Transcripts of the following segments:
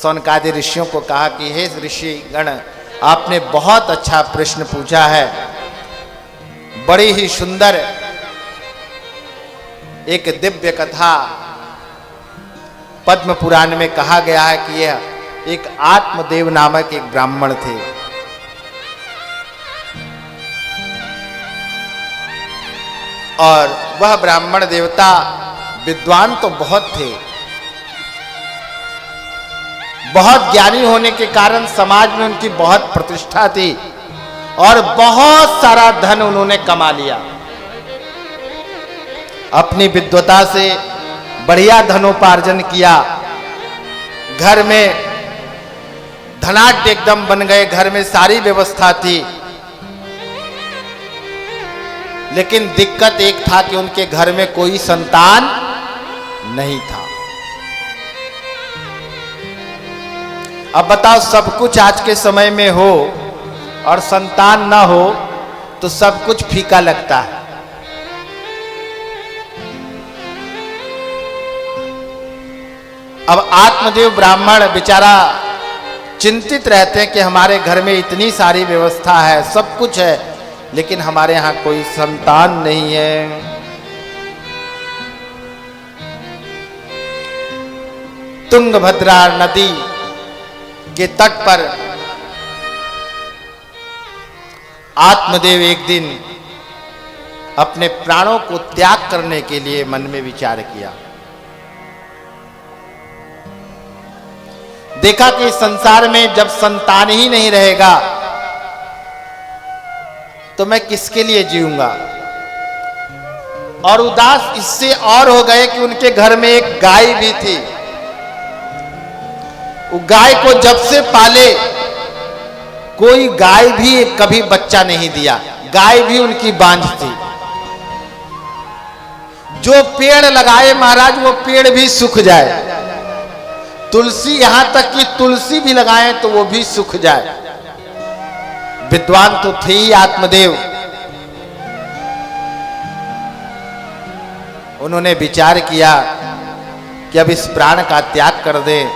शौनकादि ऋषियों को कहा कि हे ऋषि गण, आपने बहुत अच्छा प्रश्न पूछा है। बड़ी ही सुंदर एक दिव्य कथा पद्म पुराण में कहा गया है कि यह एक आत्मदेव नामक एक ब्राह्मण थे। और वह ब्राह्मण देवता विद्वान तो बहुत थे, बहुत ज्ञानी होने के कारण समाज में उनकी बहुत प्रतिष्ठा थी और बहुत सारा धन उन्होंने कमा लिया। अपनी विद्वता से बढ़िया धनोपार्जन किया, घर में धनाढ्य एकदम बन गए, घर में सारी व्यवस्था थी। लेकिन दिक्कत एक था कि उनके घर में कोई संतान नहीं था। अब बताओ, सब कुछ आज के समय में हो और संतान ना हो तो सब कुछ फीका लगता है। अब आत्मदेव ब्राह्मण बेचारा चिंतित रहते हैं कि हमारे घर में इतनी सारी व्यवस्था है, सब कुछ है, लेकिन हमारे यहां कोई संतान नहीं है। तुंगभद्रा नदी के तट पर आत्मदेव एक दिन अपने प्राणों को त्याग करने के लिए मन में विचार किया। देखा कि संसार में जब संतान ही नहीं रहेगा तो मैं किसके लिए जीऊंगा। और उदास इससे और हो गए कि उनके घर में एक गाय भी थी। वो गाय को जब से पाले कोई गाय भी कभी बच्चा नहीं दिया, गाय भी उनकी बांझ थी। जो पेड़ लगाए महाराज वो पेड़ भी सूख जाए, तुलसी, यहां तक कि तुलसी भी लगाए तो वो भी सूख जाए। विद्वान तो थे ही आत्मदेव। उन्होंने विचार किया कि अब इस प्राण का त्याग कर दें।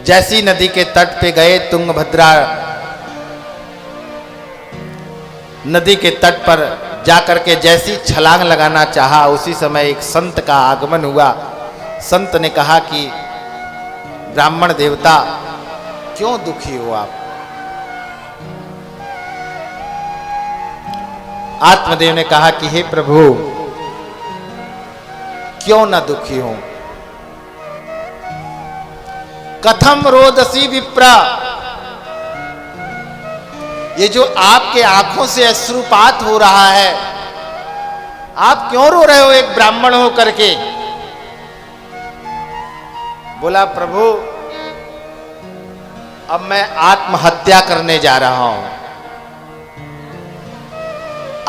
जैसी नदी के तट पे गए, तुंगभद्रा नदी के तट पर जाकर के जैसी छलांग लगाना चाहा, उसी समय एक संत का आगमन हुआ। संत ने कहा कि ब्राह्मण देवता, क्यों दुखी हो आप? आत्मदेव ने कहा कि हे प्रभु, क्यों ना दुखी हूं। कथम रोदसी विप्रा, ये जो आपके आंखों से अश्रुपात हो रहा है, आप क्यों रो रहे हो एक ब्राह्मण हो करके? बोला, प्रभु अब मैं आत्महत्या करने जा रहा हूं।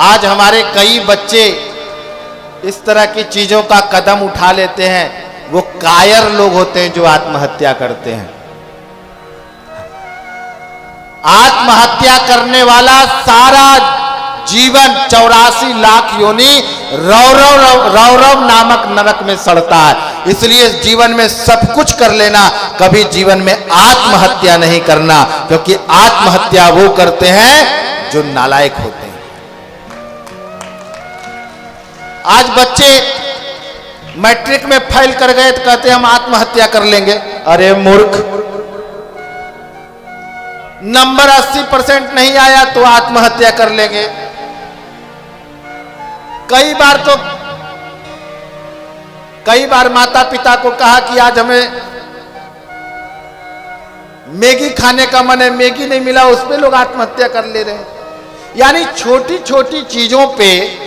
आज हमारे कई बच्चे इस तरह की चीजों का कदम उठा लेते हैं, वो कायर लोग होते हैं जो आत्महत्या करते हैं। आत्महत्या करने वाला सारा जीवन 84 लाख योनि रौरव नामक नरक में सड़ता है। इसलिए जीवन में सब कुछ कर लेना, कभी जीवन में आत्महत्या नहीं करना, क्योंकि आत्महत्या वो करते हैं जो नालायक होते हैं। आज बच्चे मैट्रिक में फेल कर गए तो कहते हैं हम आत्महत्या कर लेंगे। अरे मूर्ख, नंबर 80% नहीं आया तो आत्महत्या कर लेंगे। कई बार माता पिता को कहा कि आज हमें मैगी खाने का मन है, मैगी नहीं मिला, उस पे लोग आत्महत्या कर ले रहे हैं। यानी छोटी छोटी चीजों पे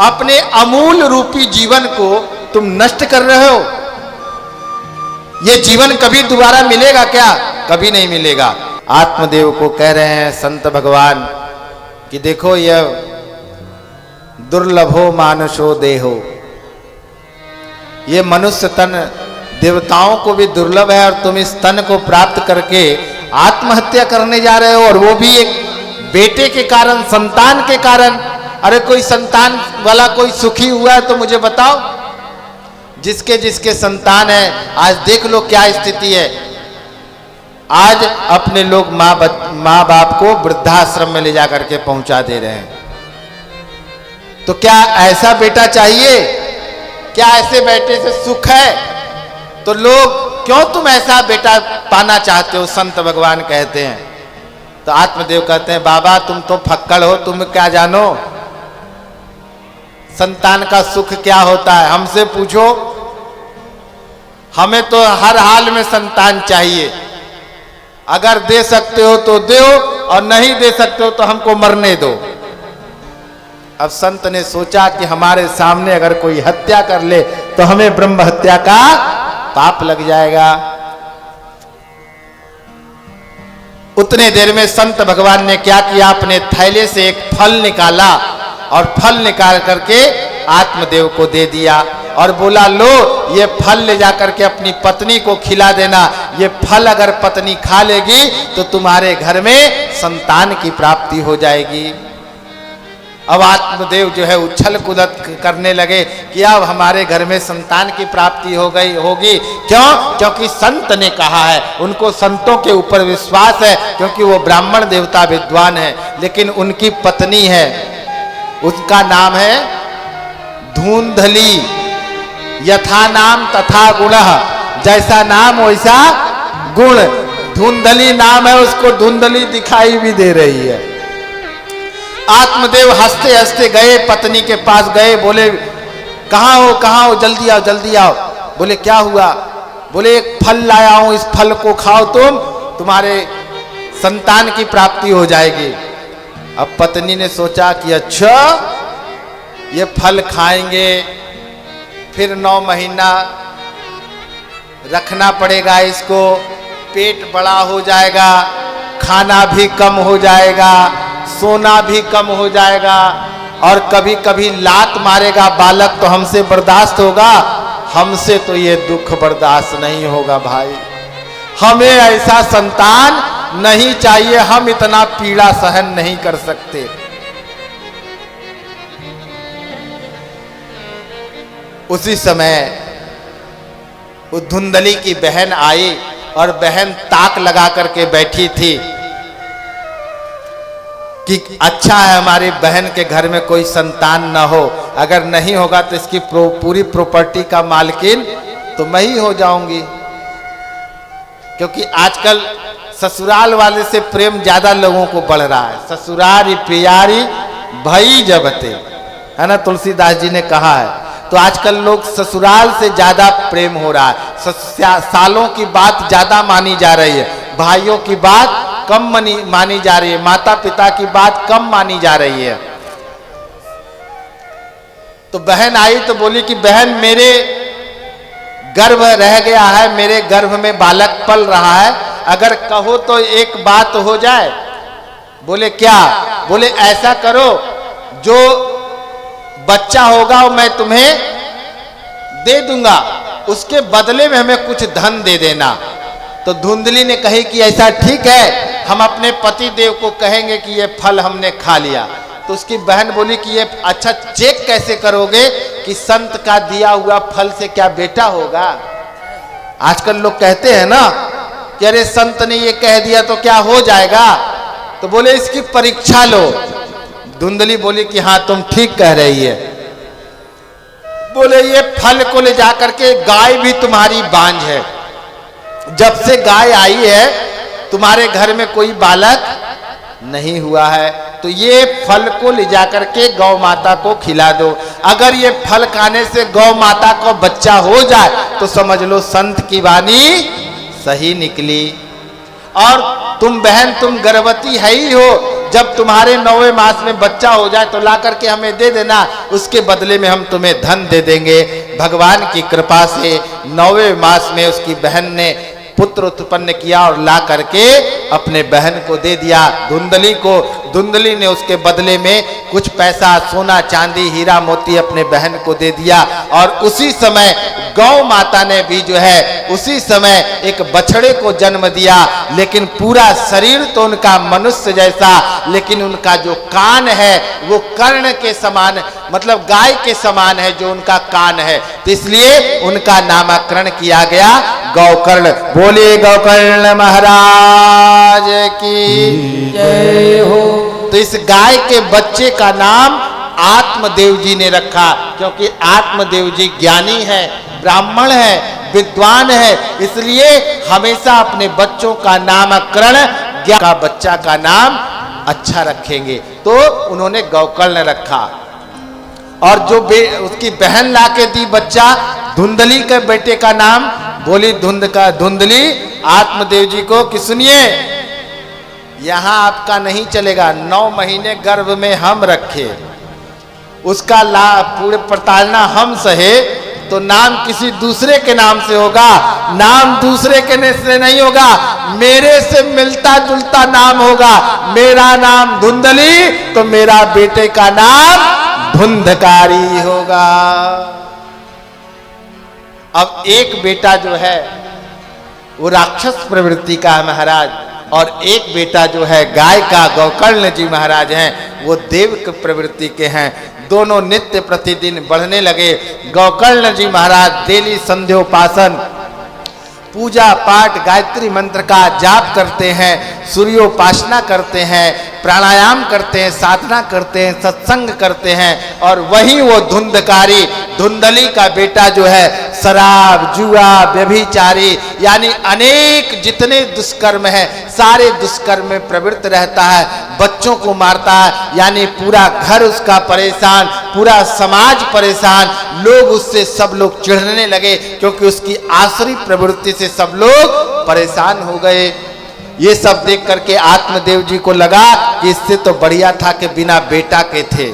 अपने अमूल रूपी जीवन को तुम नष्ट कर रहे हो। ये जीवन कभी दोबारा मिलेगा क्या? कभी नहीं मिलेगा। आत्मदेव को कह रहे हैं संत भगवान कि देखो, यह दुर्लभो मानुषो देहो, ये मनुष्य तन देवताओं को भी दुर्लभ है, और तुम इस तन को प्राप्त करके आत्महत्या करने जा रहे हो, और वो भी एक बेटे के कारण, संतान के कारण। अरे कोई संतान वाला कोई सुखी हुआ है तो मुझे बताओ। जिसके जिसके संतान है, आज देख लो क्या स्थिति है। आज अपने लोग माँ बाप को वृद्धाश्रम में ले जाकर के पहुंचा दे रहे हैं। तो क्या ऐसा बेटा चाहिए? क्या ऐसे बेटे से सुख है? तो लोग क्यों तुम ऐसा बेटा पाना चाहते हो? संत भगवान कहते हैं। तो आत्मदेव कहते हैं, बाबा तुम तो फक्कड़ हो, तुम क्या जानो संतान का सुख क्या होता है? हमसे पूछो। हमें तो हर हाल में संतान चाहिए। अगर दे सकते हो तो दो, और नहीं दे सकते हो तो हमको मरने दो। अब संत ने सोचा कि हमारे सामने अगर कोई हत्या कर ले तो हमें ब्रह्म हत्या का पाप लग जाएगा। उतने देर में संत भगवान ने क्या किया, अपने थैले से एक फल निकाला और फल निकाल करके आत्मदेव को दे दिया और बोला, लो ये फल ले जाकर के अपनी पत्नी को खिला देना। ये फल अगर पत्नी खा लेगी तो तुम्हारे घर में संतान की प्राप्ति हो जाएगी। अब आत्मदेव जो है उछल कूदत करने लगे कि अब हमारे घर में संतान की प्राप्ति होगी। क्यों? क्योंकि संत ने कहा है। उनको संतों के ऊपर विश्वास है, क्योंकि वो ब्राह्मण देवता विद्वान है। लेकिन उनकी पत्नी है, उसका नाम है धूंधली। यथा नाम तथा गुणः, जैसा नाम वैसा गुण। धुंधली नाम है, उसको धुंधली दिखाई भी दे रही है। आत्मदेव हंसते हंसते गए, पत्नी के पास गए, बोले कहाँ हो, जल्दी आओ जल्दी आओ। बोले क्या हुआ? बोले एक फल लाया हूं, इस फल को खाओ, तुम्हारे संतान की प्राप्ति हो जाएगी। अब पत्नी ने सोचा कि अच्छा ये फल खाएंगे, फिर 9 महीना रखना पड़ेगा इसको, पेट बड़ा हो जाएगा, खाना भी कम हो जाएगा, सोना भी कम हो जाएगा, और कभी कभी लात मारेगा बालक तो हमसे बर्दाश्त होगा? हमसे तो ये दुख बर्दाश्त नहीं होगा भाई। हमें ऐसा संतान नहीं चाहिए, हम इतना पीड़ा सहन नहीं कर सकते। उसी समय वो धुंधली की बहन आई और बहन ताक लगा करके बैठी थी कि अच्छा है हमारी बहन के घर में कोई संतान ना हो। अगर नहीं होगा तो इसकी पूरी प्रॉपर्टी का मालकिन तो मैं ही हो जाऊंगी। क्योंकि आजकल ससुराल वाले से प्रेम ज्यादा लोगों को बढ़ रहा है। ससुरारी प्यारी भई जबते, है ना, तुलसीदास जी ने कहा है। तो आजकल लोग ससुराल से ज्यादा प्रेम हो रहा है। सालों की बात ज्यादा मानी जा रही है, भाइयों की बात कम मानी जा रही है, माता पिता की बात कम मानी जा रही है। तो बहन आई तो बोली कि बहन मेरे गर्भ रह गया है, मेरे गर्भ में बालक पल रहा है, अगर कहो तो एक बात हो जाए। बोले क्या? बोले ऐसा करो, जो बच्चा होगा वो मैं तुम्हें दे दूंगा, उसके बदले में हमें कुछ धन दे देना। तो धुंधली ने कही कि ऐसा ठीक है, हम अपने पति देव को कहेंगे कि ये फल हमने खा लिया। तो उसकी बहन बोली कि ये अच्छा चेक कैसे करोगे कि संत का दिया हुआ फल से क्या बेटा होगा? आजकल लोग कहते हैं ना कि अरे संत ने ये कह दिया तो क्या हो जाएगा। तो बोले इसकी परीक्षा लो। धुंधली बोली कि हाँ तुम ठीक कह रही है। बोले ये फल को ले जाकर के गाय भी तुम्हारी बांझ है, जब से गाय आई है तुम्हारे घर में कोई बालक नहीं हुआ है, तो ये फल को ले जाकर के गौ माता को खिला दो। अगर ये फल खाने से गौ माता को बच्चा हो जाए तो समझ लो संत की वाणी सही निकली। और तुम बहन तुम गर्भवती है ही हो, जब तुम्हारे 9वें मास में बच्चा हो जाए तो ला करके हमें दे देना, उसके बदले में हम तुम्हें धन दे देंगे। भगवान की कृपा से 9वें मास में उसकी बहन ने पुत्र उत्पन्न किया और ला करके अपने बहन को दे दिया, धुंधली को। धुंधली ने उसके बदले में कुछ पैसा, सोना चांदी, हीरा मोती अपने बहन को दे दिया। और उसी समय गौ माता ने भी जो है उसी समय एक बछड़े को जन्म दिया, लेकिन पूरा शरीर तो उनका मनुष्य जैसा, लेकिन उनका जो कान है वो कर्ण के समान, मतलब गाय के समान है जो उनका कान है, तो इसलिए उनका नामकरण किया गया गौकर्ण। बोले गौकर्ण महाराज की जय हो। तो इस गाय के बच्चे का नाम आत्मदेव जी ने रखा, क्योंकि आत्मदेव जी ज्ञानी है, ब्राह्मण है, विद्वान है, इसलिए हमेशा अपने बच्चों का नामकरण ज्ञान का बच्चा का नाम अच्छा रखेंगे, तो उन्होंने गौकर्ण रखा। और जो उसकी बहन लाके दी बच्चा धुंधली के बेटे का नाम, बोली धुंधली आत्मदेव जी को कि सुनिए, यहां आपका नहीं चलेगा, 9 महीने गर्भ में हम रखे, उसका पूरे प्रताड़ना हम सहे, तो नाम किसी दूसरे के नाम से होगा, नाम दूसरे के से नहीं होगा, मेरे से मिलता जुलता नाम होगा। मेरा नाम धुंधली तो मेरा बेटे का नाम धुंधकारी होगा। अब एक बेटा जो है वो राक्षस प्रवृत्ति का है महाराज, और एक बेटा जो है गाय का गौकर्ण जी महाराज हैं, वो देव की प्रवृत्ति के हैं। दोनों नित्य प्रतिदिन बढ़ने लगे। गौकर्ण जी महाराज डेली संध्योपासन, पूजा पाठ, गायत्री मंत्र का जाप करते हैं, सूर्योपासना करते हैं, प्राणायाम करते हैं, साधना करते हैं, सत्संग करते हैं। और वही वो धुंधकारी धुंधली का बेटा जो है शराब, जुआ, व्यभिचारी, यानी अनेक जितने दुष्कर्म है सारे दुष्कर्म में प्रवृत्त रहता है, बच्चों को मारता है, यानी पूरा घर उसका परेशान, पूरा समाज परेशान, लोग उससे सब लोग चिढ़ने लगे, क्योंकि उसकी आसुरी प्रवृत्ति से सब लोग परेशान हो गए। ये सब देख करके आत्मदेव जी को लगा कि इससे तो बढ़िया था कि बिना बेटा के थे।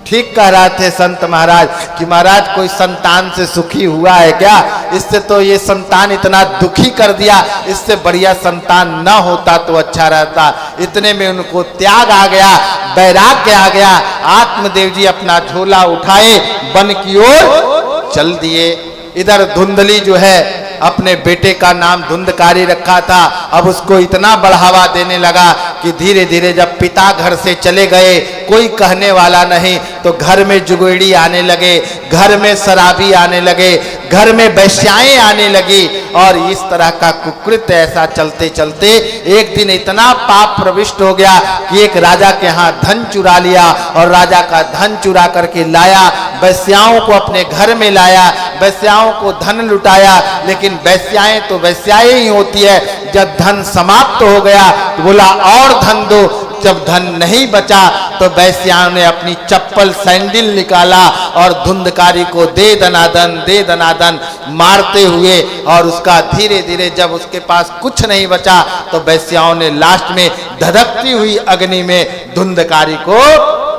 ठीक कह रहे थे संत महाराज कि महाराज कोई संतान से सुखी हुआ है क्या, इससे तो ये संतान इतना दुखी कर दिया, इससे बढ़िया संतान न होता तो अच्छा रहता। इतने में उनको त्याग आ गया, वैराग्य आ गया। आत्मदेव जी अपना झोला उठाए वन की ओर चल दिए। इधर धुंधली जो है अपने बेटे का नाम धुंधकारी रखा था, अब उसको इतना बढ़ावा देने लगा कि धीरे धीरे जब पिता घर से चले गए, कोई कहने वाला नहीं, तो घर में जुगेड़ी आने लगे, घर में शराबी आने लगे, घर में वैश्याएं आने लगी। और इस तरह का कुकृत्य ऐसा चलते चलते एक दिन इतना पाप प्रविष्ट हो गया कि एक राजा के यहाँ धन चुरा लिया, और राजा का धन चुरा करके लाया, वैश्याओं को अपने घर में लाया, वैश्याओं को धन लुटाया। लेकिन वैश्याएं तो वैश्याएं ही होती है, जब धन समाप्त हो गया तो बोला और धन दो। जब धन नहीं बचा तो वैश्याओं ने अपनी चप्पल सैंडल निकाला और धुंधकारी को दे दनादन मारते हुए, और उसका धीरे धीरे जब उसके पास कुछ नहीं बचा तो वैश्याओं ने लास्ट में धधकती हुई अग्नि में धुंधकारी को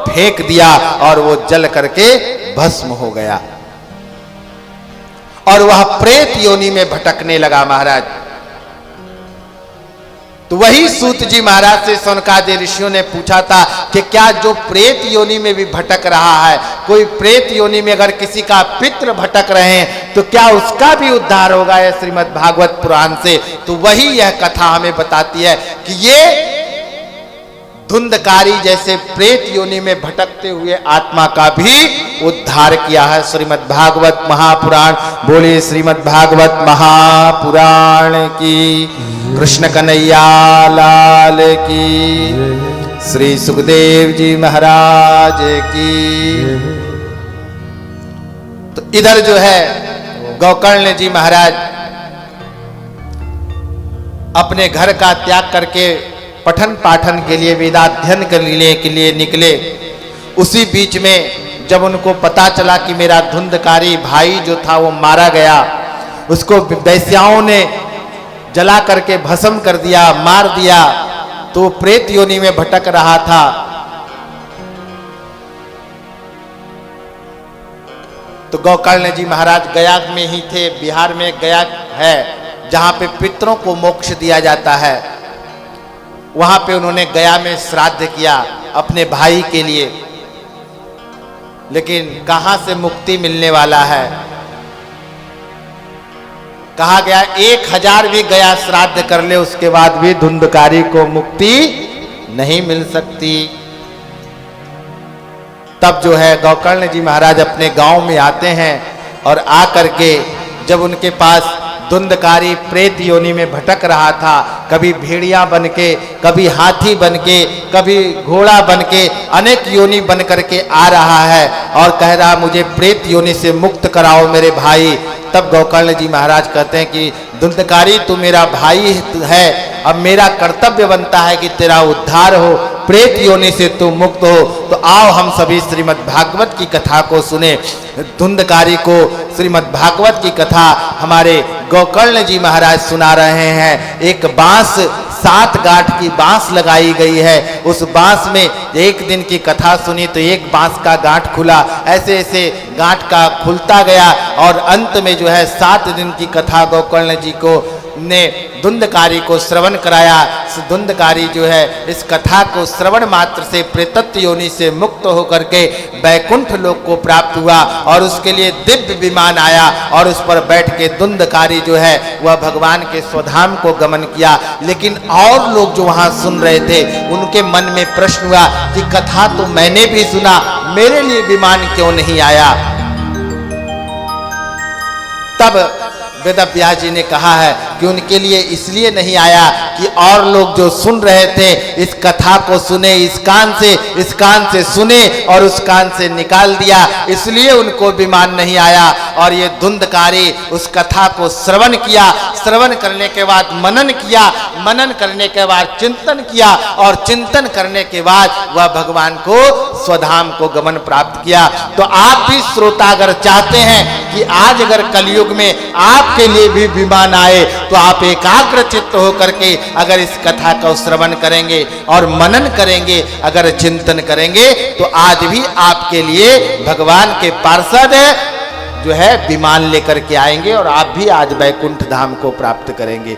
फेंक दिया, और वो जल करके भस्म हो गया, और वह प्रेत योनि में भटकने लगा महाराज। तो वही सूत जी महाराज से सौनकादि ऋषियों ने पूछा था कि क्या जो प्रेत योनि में भी भटक रहा है, कोई प्रेत योनि में अगर किसी का पितृ भटक रहे हैं तो क्या उसका भी उद्धार होगा है श्रीमद् भागवत पुराण से। तो वही यह कथा हमें बताती है कि ये धुंधकारी जैसे प्रेत योनि में भटकते हुए आत्मा का भी उद्धार किया है श्रीमद् भागवत महापुराण। बोले श्रीमद् भागवत महापुराण की। कृष्ण कन्हैया लाल की। श्री सुखदेव जी महाराज की। तो इधर जो है गौकर्ण जी महाराज अपने घर का त्याग करके पठन पाठन के लिए, वेदाध्ययन करने के लिए निकले। उसी बीच में जब उनको पता चला कि मेरा धुंधकारी भाई जो था वो मारा गया, उसको वैश्याओं ने जला करके भस्म कर दिया, मार दिया, तो वो प्रेत योनि में भटक रहा था। तो गौकर्ण जी महाराज गया में ही थे। बिहार में गया है जहां पे पितरों को मोक्ष दिया जाता है, वहां पे उन्होंने गया में श्राद्ध किया अपने भाई के लिए। लेकिन कहां से मुक्ति मिलने वाला है, कहा गया 1000 भी गया श्राद्ध कर ले, उसके बाद भी धुंधकारी को मुक्ति नहीं मिल सकती। तब जो है गोकर्ण जी महाराज अपने गांव में आते हैं और आकर के जब उनके पास धुंधकारी प्रेत योनि में भटक रहा था, कभी भेड़िया बनके, कभी हाथी बनके, कभी घोड़ा बनके, अनेक योनि बन करके आ रहा है और कह रहा मुझे प्रेत योनि से मुक्त कराओ मेरे भाई। तब गोकर्ण जी महाराज कहते हैं कि धुंधकारी तू मेरा भाई है, अब मेरा कर्तव्य बनता है कि तेरा उद्धार हो, प्रेत योनि से तू मुक्त हो। तो आओ हम सभी श्रीमद् भागवत की कथा को सुने। धुंधकारी को श्रीमद् भागवत की कथा हमारे गोकर्ण जी महाराज सुना रहे हैं। एक बांस, 7 गांठ की बांस लगाई गई है, उस बांस में एक दिन की कथा सुनी तो एक बांस का गांठ खुला, ऐसे ऐसे गांठ का खुलता गया और अंत में जो है 7 दिन की कथा गोकर्ण जी को ने धुंधकारी को श्रवण कराया। धुंधकारी जो है इस कथा को श्रवण मात्र से प्रेतत्व योनि से मुक्त होकर के बैकुंठ लोक को प्राप्त हुआ और उसके लिए दिव्य विमान आया और उस पर बैठ के धुंधकारी जो है वह भगवान के स्वधाम को गमन किया। लेकिन और लोग जो वहां सुन रहे थे उनके मन में प्रश्न हुआ कि कथा तो मैंने भी सुना, मेरे लिए विमान क्यों नहीं आया। तब वेदव्यास जी ने कहा है कि उनके लिए इसलिए नहीं आया कि और लोग जो सुन रहे थे इस कथा को सुने, इस कान से सुने और उस कान से निकाल दिया, इसलिए उनको विमान नहीं आया। और ये धुंधकारी उस कथा को श्रवण किया, श्रवण करने के बाद मनन किया, मनन करने के बाद चिंतन किया और चिंतन करने के बाद वह भगवान को स्वधाम को गमन प्राप्त किया। तो आप भी श्रोता अगर चाहते हैं कि आज अगर कलयुग में आपके लिए भी विमान आए तो आप एकाग्र चित्त होकर के अगर इस कथा का श्रवण करेंगे और मनन करेंगे, अगर चिंतन करेंगे तो आज भी आपके लिए भगवान के पार्षद जो है विमान लेकर के आएंगे और आप भी आज वैकुंठ धाम को प्राप्त करेंगे।